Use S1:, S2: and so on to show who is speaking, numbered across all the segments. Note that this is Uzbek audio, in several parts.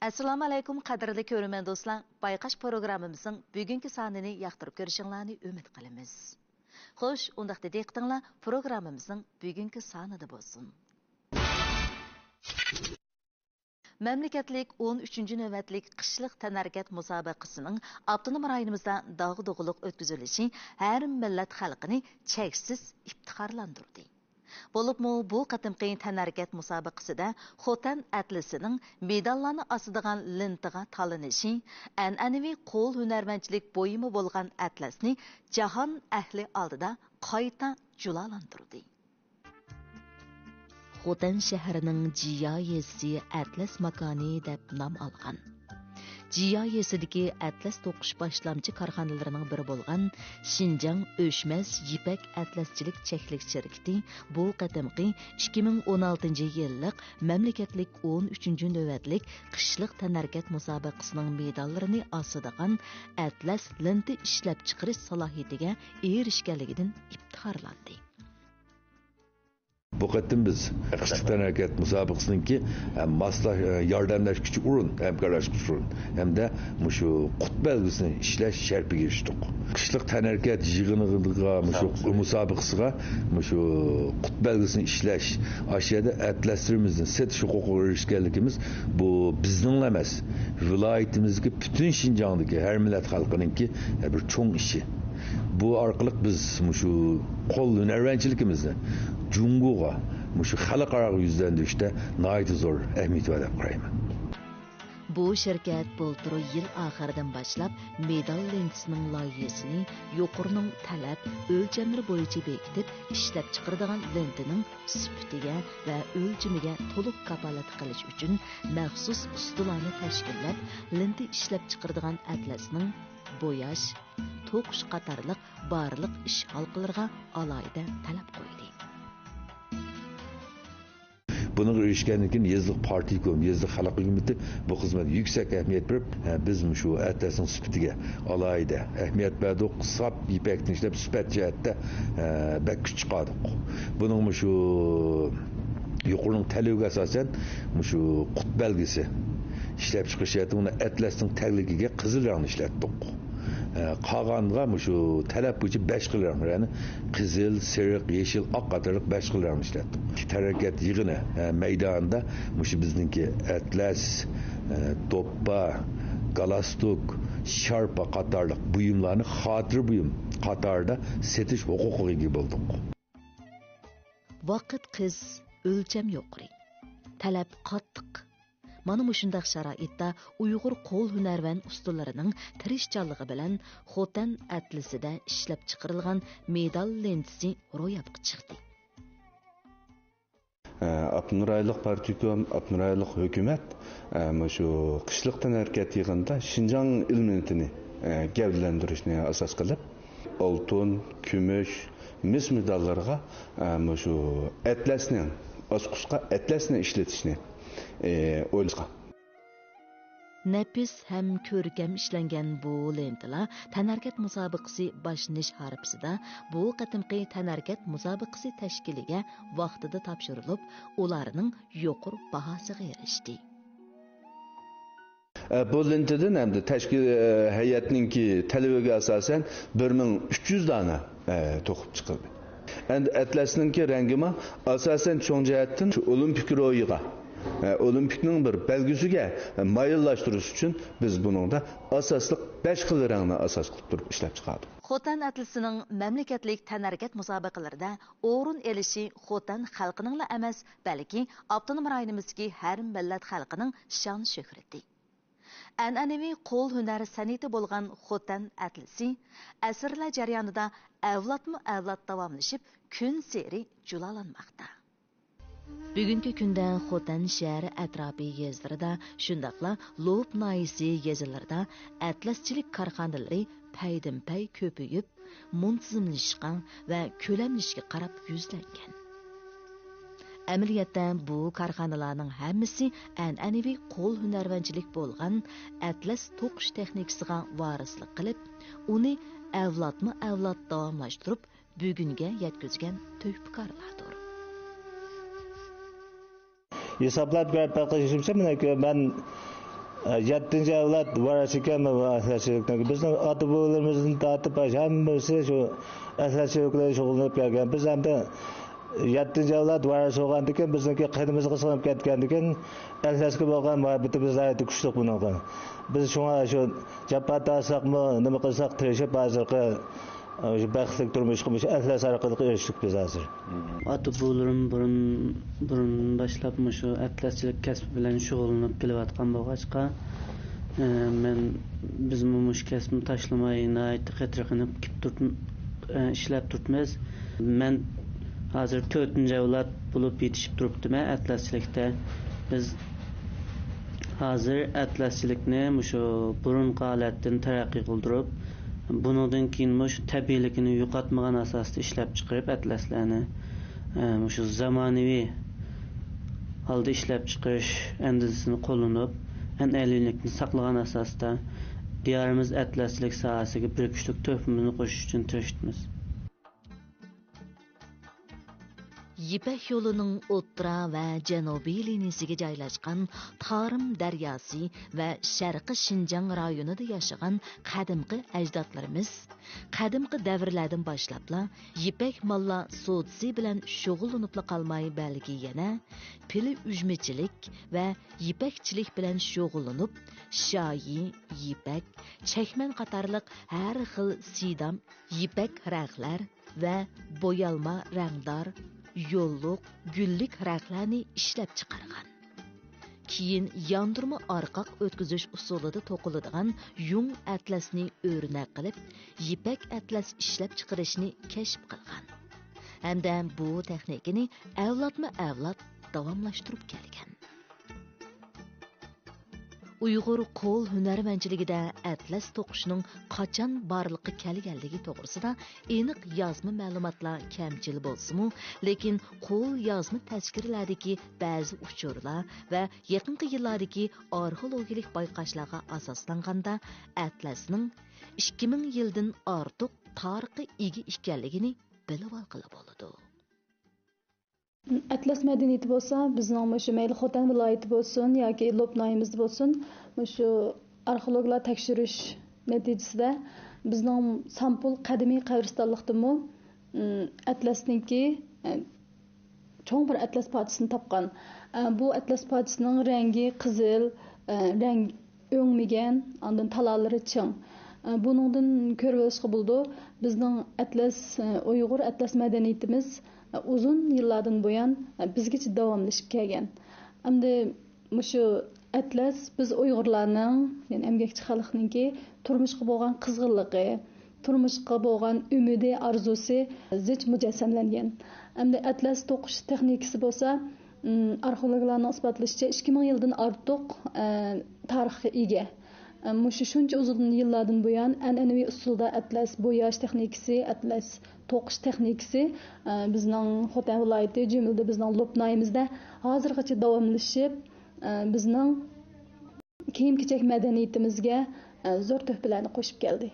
S1: Assalomu alaykum qadrli ko'ruvchi do'stlar. Bayqash programmamizning bugungi sonini yoqtirib ko'rishingizni umid qilamiz. Xo'sh, undaqda diqqatinglar programmamizning bugungi sonida bo'lsin. Mamlakatlik 13-navbatlik qishliq tanargat musobaqasining avtonom rayonimizda dog'dug'liq o'tkazilishi har millat xalqini cheksiz iftixorlantirdi. Bo'libmi bu qatimqi tanargat musobaqasida Xotan atlisining medallarni osadigan lintiga talinishi, an'anaviy qo'l hunarmandchilik bo'yimi bo'lgan atlasni jahon ahli oldida qayta julalantirdi. Xotan shahrining Jiyayesi atlas makoni deb nom olgan. Jiyayesidagi atlas to'qish boshlamchi korxonalarining biri bo'lgan Xinjiang O'shmas Yipak atlaschilik cheklik shirkati bu qatimqi 2016-yillik mamlakatlik 13-navbatlik qishliq tanargat musobaqasining medallarini osadigan atlas linti ishlab chiqarish salohiyatiga erishganligidan iftixorlandi.
S2: Bu qatim biz qishliq tanargat musobaqasiningki maslahat yordamlashuvchi o'rin, hamkorlashuvchi o'rin hamda shu qut belgisini ishlash sharpiga erishdik. Qishliq tanargat yig'iniga shu musobaqasiga shu qut belgisini ishlash, ashiyada atlaslarimizni setish huquqiga erishganligimiz bu bizning emas, viloyatimizga butun Xinjiangdagi har millat xalqiningki bir cho'ng ishi. Bu orqali biz shu qo'l hunarmandchiligimizni Jungo'ga, shu xalqaro yuzlantirishda nihoyat zo'r ahamiyat va deb qarayman.
S1: Bu shirkat bo'ltir yil oxiridan boshlab medal lentisining loyihasini yuqorining talab o'lchamlari bo'yicha bekitib ishlab chiqaradigan lentining sifatiga va o'lchamiga to'liq kafolat qilish uchun maxsus ustularni tashkillab, lenti ishlab chiqaradigan atlasning bo'yash, to'qish qatorliq barliq ish halqalariga alohida talab qo'ydi.
S2: Bunun erişkenlikin yazılık partikom, yazılık halk hükümeti bu hizmet yüksek ehemmiyet verip biz şu atlasın süpetiga alayda ehemmiyet verdik. Sap ipekten işlep süpet cihette bek güç çıkardık. Bunun şu yukarının talebiga asasen şu kut belgesi işlep çıkış cihette bunu atlasın tagligiga kızıl rangını işlettik. Qağanға şu talab bo'yicha 5 xil rang, ya'ni qizil, sariq, yeshil, oq qatorliq 5 xil rang ishlatdik. Taraqqiyot yig'ini maydonida shu bizningki atlas, to'ppa, galastuk, sharpa qatorliq buyumlarni xotir buyum qatorida setish huquqiga ega bo'ldik.
S1: Vaqt qiz, o'lcham yuqori. Talab qattiq. Mana mushundaq sharoitda Uyg'ur qo'l hunarvan ustalarining tirishchanligi bilan Xotan atlasida ishlab chiqarilgan medal lentisi ro'yobga chiqdi.
S3: Abnurayliq partikom, Abnurayliq hukumat shu qishliq tanargat yig'inida Xinjiang ilminitini gavdalantirishni asos qilib, oltin, kumush, mis medallarga shu atlasning osqusqa atlasni ishlatishni o'ylashgan.
S1: Nafis ham ko'rkam ishlangan bu lentalar tanargat musobaqasi boshlanish harfisida bu qatimqi tanargat musobaqasi tashkiliga vaqtida topshirilib, ularning yuqori bahosiga erishdi.
S3: Bu lentadan hamda tashkil hay'atningki talabiga asosan 1300 dona to'qib chiqildi. Endi atlasningki rangima asosan cho'ng jihatdan olimpik ro'yiga olimpikning bir belgisiga mayillashtirish uchun biz buningda asosliq 5 xil rangni asos qilib turib ishlab chiqardik.
S1: Xotan atlisining mamlakatlik tanargat musobaqalarida o'rin elishi Xotan xalqining emas, balki avtonom rayonimizdagi har millat xalqining shon shuhrati. An'anaviy qo'l hunari san'ati bo'lgan Xotan atlisi asrlar jarayonida avlodma-avlod davomlashib, kun seri julalanmoqda. Bugungi kunda Xotan shahri atrofi yezlarida, shundaqla Lo'b noyisi yezlarida atlaschilik korxonalari paydan-pay ko'payib, muntazamlashgan va ko'lamlashga qarab yuzlangan. Amaliyotda bu korxonalarning hammasi an'anaviy qo'l hunarvanchilik bo'lgan atlas to'qish texnikasiga varislik qilib, uni avlodma-avlod davomlashtirib, bugunga yetkazgan tuhfakorlardir.
S4: Hesaplab ko'rib bakışımsa, ben 7. avlod varasi ekanmi bu aslachilikdan. Bizning ota-bobolarimizdan tortib hammasi shu aslachiliklar shug'ullanib kelgan. Biz hamda 7. avlod varasi bo'lgandan keyin bizniki qanimizga sig'inib ketgandan keyin aslasga bo'lgan muhabbatimiz aytib kuchli bunga. Biz shunga shu jabba tasaqmi, nima qilsak tirishib hozirgi baxtli turmushga aslas orqali erishdik biz hozir.
S5: Ota-bobolarim burun boshlab shu atlaschilik kasbi bilan shug'ullanib kelayotgan bo'lg'achqa, men biz mush kasbni tashlamay, qattiqinib ishlab turibmiz. Men hozir 4. avlod bo'lib yetishib turibdim atlaschilikda. Biz hozir atlaschilikni shu burun holatdan taraqqiy qildirib, bundan keyin shu tabiiyligini yo'qotmagan asosda ishlab chiqarib atlaslarni shu zamonaviy holda ishlab chiqarish andizasini qo'llanib, an'analikni saqlagan asosda diyorimiz atlaschilik sohasiga bir kuchlik to'pimizni qo'shish uchun tirishdik.
S1: Yipek yo'lining o'rta va janubiy liniyasiga joylashgan Tarim daryosi va Sharqi Shinjang rayonida yashagan qadimgi ajdodlarimiz qadimgi davrlardan boshlabla Yipek molla so'dsi bilan shug'ullanib qolmay, balki yana pili ujmichilik va yipakchilik bilan shug'ullanib, shoyi, yipak, chakman qatorliq har xil sidam yipak ranglar va bo'yalma rangdor yo'lliq, gullik ranglarni ishlab chiqargan. Keyin yondirma orqaq o'tkazish usulida to'qiladigan yung atlasni o'rnak qilib, yipak atlas ishlab chiqarishni kashf qilgan. Hamda bu texnikani avlodma-avlod davomlashtirib kelgan. Uyg'ur qo'l hunarmandchiligida atlas to'qishning qachon borliqqa kelganligi to'g'risida aniq yozma ma'lumotlar kamchil bo'lsa-mu, lekin qo'l yozma tashkilotlardagi ba'zi uchurlar va yaqinqi yillardagi arxeologik bayqashlarga asoslanganda atlasning 2000 yildan ortiq tarixi ega ekanligini bilib olqili bo'ladi.
S6: Atlas madaniyati bo'lsa, bizning shu mayli Xotan viloyati bo'lsin yoki Lopnayimizda bo'lsin, shu arxeologlar tekshirish natijasida bizning sampul qadimiy qabristonlikdimi atlasniki cho'ng bir atlas parchasini topgan. Bu atlas parchasining rangi qizil, rang o'ngmagan, ondan talalari ching. Buningdan ko'rib olishga bo'ldi, bizning atlas Uyg'ur atlas madaniyatimiz uzun yillardan buyon bizgacha davomlashib kelgan. Hamda shu atlas biz Uyg'urlarning, ya'ni emgakchi xalqninki turmushga bo'lgan qizg'inligi, turmushga bo'lgan umidi, orzusi zich mujassamlangan. Hamda atlas to'qish texnikasi bo'lsa, arxeologlarning isbotlashicha 2000 yildan ortiq tarixga ega. Shuncha uzun yillardan buyon an'anaviy usulda atlas bo'yash texnikasi, atlas to'qish texnikasi bizning Xotan viloyati, jumladan bizning Lopnayimizda hozirgacha davomlashib, bizning kiyim-kechak madaniyatimizga zo'r tuhfalarni qo'shib keldi.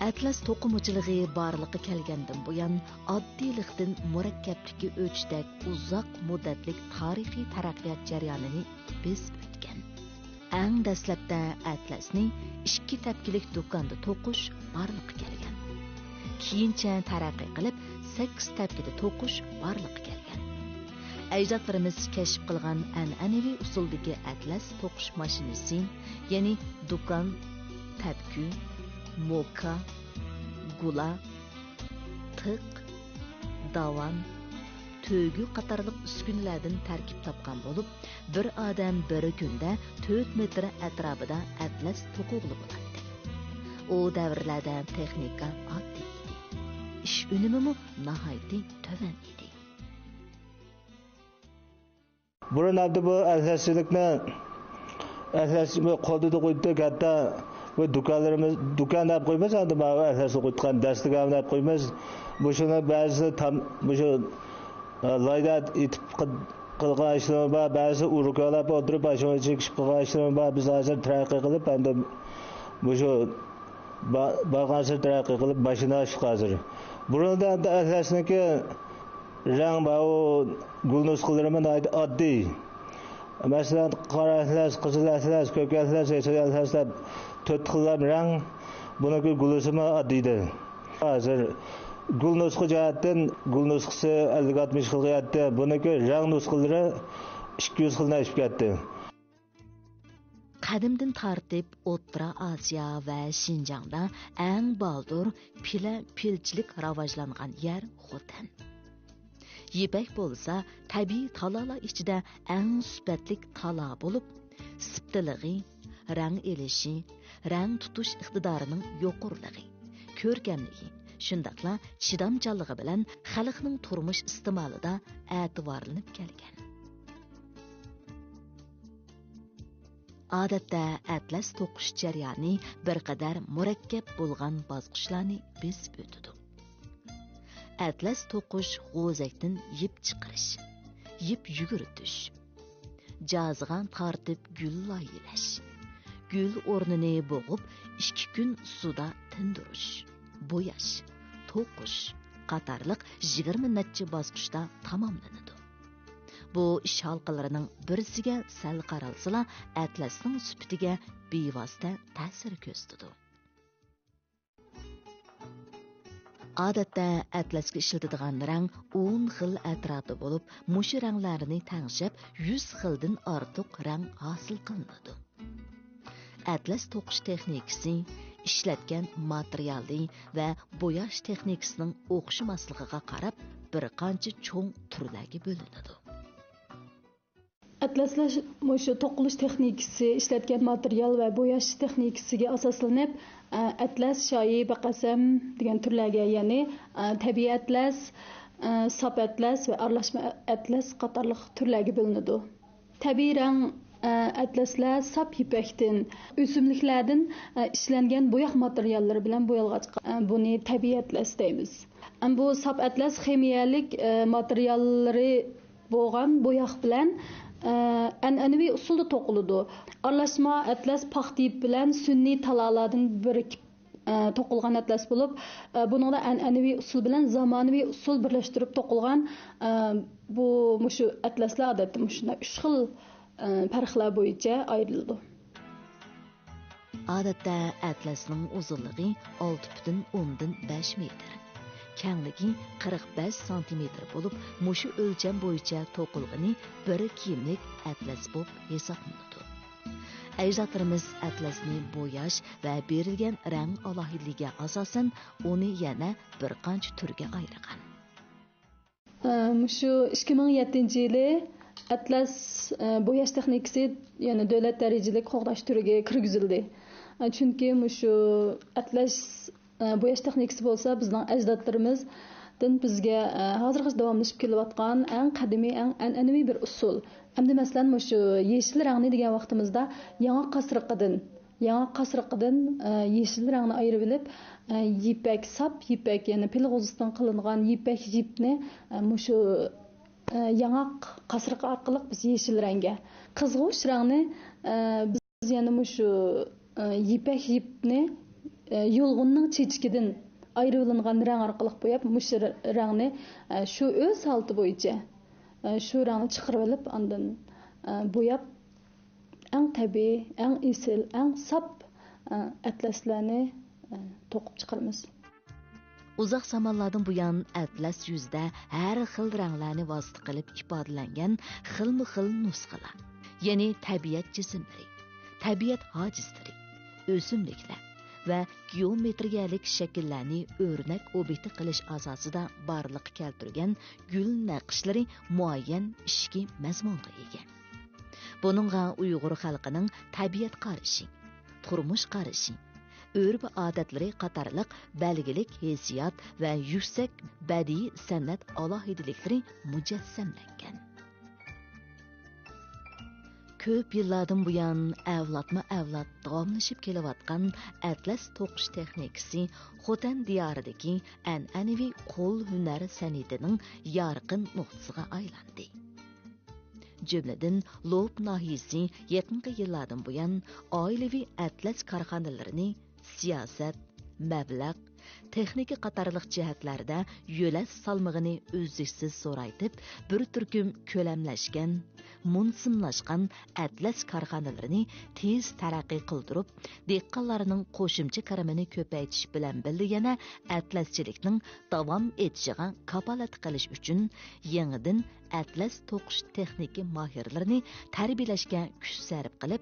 S1: Atlas to'qimuchiligi borliqqa kelgandan buyon oddiylikdan murakkabligi o'chdak uzoq muddatlik tarixiy taraqqiyot jarayonini besib o'tgan. Eng dastlabda atlasni 2 tepkilik do'konda to'qish borliqqa kelgan. Keyincha taraqqiy qilib 8 tepkida to'qish borliqqa kelgan. Ajdodlarimiz kashf qilgan an'anaviy usuldagi atlas to'qish mashinasi, ya'ni do'kon, tepki, moka, gula, tiq, davan, tögü qatarlıq üskünlərdən tərkib tapqan olub, bir adam bir gündə 4 metr ətrafıda atlas to'quqli bo'ladi. O davrlarda texnika oddiy edi. Ish unumi nihoyatda to'van edi.
S4: Burun abdi bu aslaschilikni qo'lda qo'ydik, hatto bu do'konlarimiz do'kon deb qo'ymas, endi bu aslasni qo'ygan dastigam deb qo'ymas. Bu shuni ba'zi bu shu layda itib qilgan ishlar bor, ba'zi uruqalab o'tirib ashuni chekishib qilgan ishlar bor. Biz hozir taraqqiy qilib, endi bu shu bag'asi taraqqiy qilib mashina ishib hozir. Burunda aslasniki rang va gul nusxalarimiz oddiy. Masalan, qora atlas, qizil atlas, ko'k atlas, yashil atlaslar 4 xil rang. Buniki gulosima deydi. Hozir gul nusxa jihatdan gul nusxasi 50-60 xilga yetdi. Buniki rang nusxalari 200 xildan oshib ketdi.
S1: Qadimdan tartib O'rta Osiyo va Shinjongda eng baldur pilchilik rivojlangan yer Xotan. Yipak bo'lsa, tabiiy talalar ichida eng sifatli tala bo'lib, siftiligi, rang elishi, rang tutish iqtidorining yuqoriligi, ko'rkamligi, shundaqla chidamchanligi bilan xalqning turmush iste'molida e'tiborlanib kelgan. Odatda atlas to'qish jarayoni bir qadar murakkab bo'lgan bosqichlarni besib o'tadi. Atlas to'qish g'o'zakdan yip chiqarish, yip yuguritish, jazg'an tartib gul loyilash, gul o'rnini bo'g'ib 2 kun suvda tindirish, bo'yash, to'qish qatorliq 20 necha bosqichda tamomlanadi. Bu ish halqalarining birisiga sal qaralsala, atlasning sifatiga bevosita ta'sir ko'rsatadi. Odatda atlasga ishlatiladigan rang 10 xil atrofda bo'lib, mushu ranglarni tangshab 100 xildan ortiq rang hosil qilinadi. Atlas to'qish texnikasi ishlatgan materialni va bo'yash texnikasining o'xshamasligiga qarab bir qancha cho'ng turlarga bo'linadi.
S6: Atlaslar mushu to'qilish texnikasi ishlatgan material va bo'yash texnikasiga asoslanib atlas, shoyi, baqasam degan turlarga, ya'ni tabiiy atlas, sop atlas va aralashma atlas qatorliq turlarga bo'linadi. Tabiiy rang atlaslar sop ipakdan, o'simliklardan ishlangan bo'yoq materiallari bilan bo'yalg'ach. Buni tabiiy atlas deymiz. Bu sop atlas ximiyalik materiallari bo'lgan bo'yoq bilan an'anaviy usulda to'qiladi. Aralashma atlas paxta ip bilan sun'iy talalardan birikib to'qilgan atlas bo'lib, buningda an'anaviy usul bilan zamonaviy usul birlashtirib to'qilgan bu mushu atlaslar odatda mushunday 3 xil farqlar bo'yicha ayriladi.
S1: Odatda atlasning uzunligi 6,10 metr. Kengligi 45 cm bo'lib, mushu o'lcham bo'yicha to'qilg'ini bir kiyimlik atlas bo'lib hisoblanadi. Ajdodlarimiz atlasni bo'yash va berilgan rang alohidligiga asosan uni yana bir qancha turga ayirgan.
S6: Mushu 2007-yili atlas bo'yash texnikasi yana davlat darajali qo'g'dash turiga kirgizildi. Chunki mushu atlas bo'yash texnikasi bo'lsa, bizning ajdodlarimizdan bizga hozirgacha davomlashib kelayotgan eng qadimiy, eng an'anaviy bir usul. Endi masalan mushu yeshil rangni degan vaqtimizda yangi qasriqdan yeshil rangni ayirib olib, yipak, sap yipak, ya'ni pilg'uzdan qilingan yipak yipni mushu yangi qasriq orqali biz yeshil rangga, qizg'ush rangni biz yana mushu yipak yipni yulg'unning chechikidan ayrilingan rang orqali bo'yab, mushu rangni shu o'z holati bo'yicha shu rangni chiqarib olib, ondan bo'yab eng tabiiy, eng esil, eng sap atlaslarni to'qib chiqaramiz.
S1: Uzoq zamonlardan buyon atlas yuzida har xil ranglarni vosita qilib ifodalangan xilma-xil nusxalar, ya'ni tabiat jismlari, tabiat hojizlari, o'simliklar va geometriyalik shakllarni o'rnak obyekt qilish asosida barliq keltirgan gul naqshlari muayyan ishki mazmunga ega. Buningga Uyg'ur xalqining tabiat qarashi, turmush qarashi, urf odatlari qatorliq belgilik hissiyot va yuksak badiiy san'at alohidaliklari mujassamlangan. Ko'p yillardan buyon avlodma-avlod davomlashib kelayotgan atlas to'qish texnikasi Xotan diyoridagi an'anaviy qo'l hunari san'atining yorqin nuqtasiga aylandi. Jumladan, Lob nahiyasi yaqinqi yillardan buyon oilaviy atlas korxonalarini siyosat, mablag', texnika qatorliq jihatlarda yo'lash salmig'ini o'zliksiz zo'raytib, bir turkum ko'lamlashgan, munsimlashgan atlas korxonalarini tez taraqqiy qildirib, dehqonlarning qo'shimcha kirimini ko'paytirish bilan birga yana atlaschilikning davom etishiga kapolat qilish uchun yangidan atlas to'qish texnika mohirlarini tarbiyalashga kuch sarf qilib,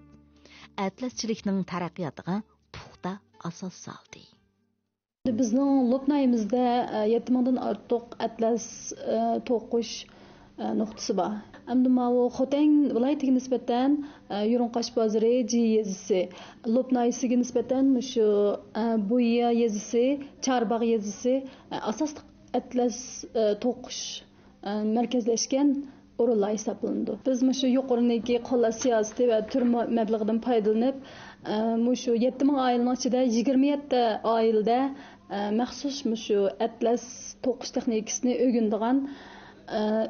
S1: atlaschilikning taraqqiyotiga puxta asos soldi.
S6: Bizning Lopnayimizda 7000dan ortiq atlas to'qish nuqtasi bor. Hamda bu Xotang viloyatiga nisbatan Yurunqash bozori yezisi, Lopnayisiga nisbatan shu Buya yezisi, Charbaq yezisi asosli atlas to'qish markazlashgan o'rinlar hisoblanadi. Biz shu yuqoridagi qo'llash siyosati va tur mablag'idan foydalanib, shu 7000 oilaning ichida 27 oilada maxsus shu atlas to'qish texnikasini o'rganadigan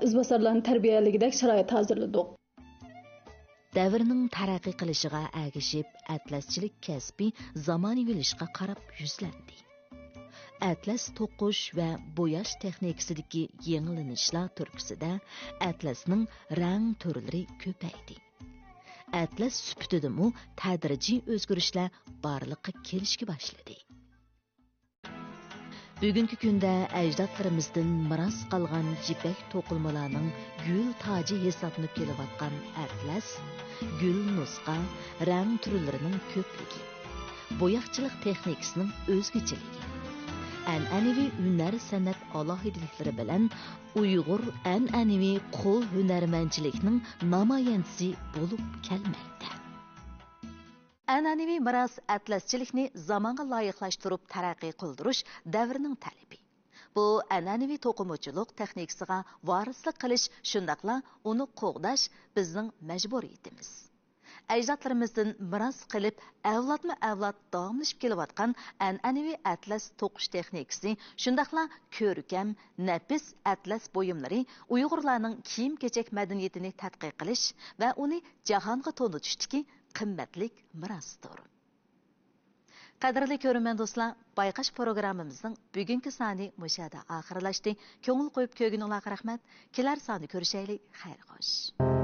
S6: izbosarlarni tarbiyaligidek sharoit hozirladik.
S1: Davrning taraqqiy qilishiga ergishib, atlaschilik kasbi zamonaviylashga qarab yuzlandi. Atlas to'qish va bo'yash texnikasidagi yangilanishlar turkusida atlasning rang turlari ko'paydi. Atlas sifatidami tadrijiy o'zgarishlar borliqqa kelishga boshladi. Bugungi kunda ajdodlarimizdan miros qolgan jipak to'qilmalarning gul toji hisoblanib kelayotgan atlas, gul nusxa, rang turlarining ko'pligi, bo'yoqchilik texnikasining o'zgachiligi, an'anaviy hunar san'at alohidaliklari bilan Uyg'ur an'anaviy qo'l hunarmandchiligining namoyandasi bo'lib kelmoqda. An'anaviy miros atlaschilikni zamonga loyiqlashtirib taraqqiy qildirish davrining talabi. Bu an'anaviy to'qimachilik texnikasiga varislik qilish, shundaqla uni qo'g'dash bizning majburiyatimiz. Ajdodlarimizdan miros qilib, avlodma-avlod davomlashib kelayotgan an'anaviy atlas to'qish texnikasi, shundaqla ko'rkam, nafis atlas buyumlari Uyg'urlarning kiyim-kechak madaniyatini tadqiq qilish va uni jahonga to'nitishdagi qimmatlik mirosdir. Qadrli ko'ruvchi do'stlar, bayqash programmamizning bugungi soni mushada oxirlashdi. Ko'ngil qo'yib ko'rganingizga rahmat. Kelar soni ko'rishaylik. Xayr xo'sh.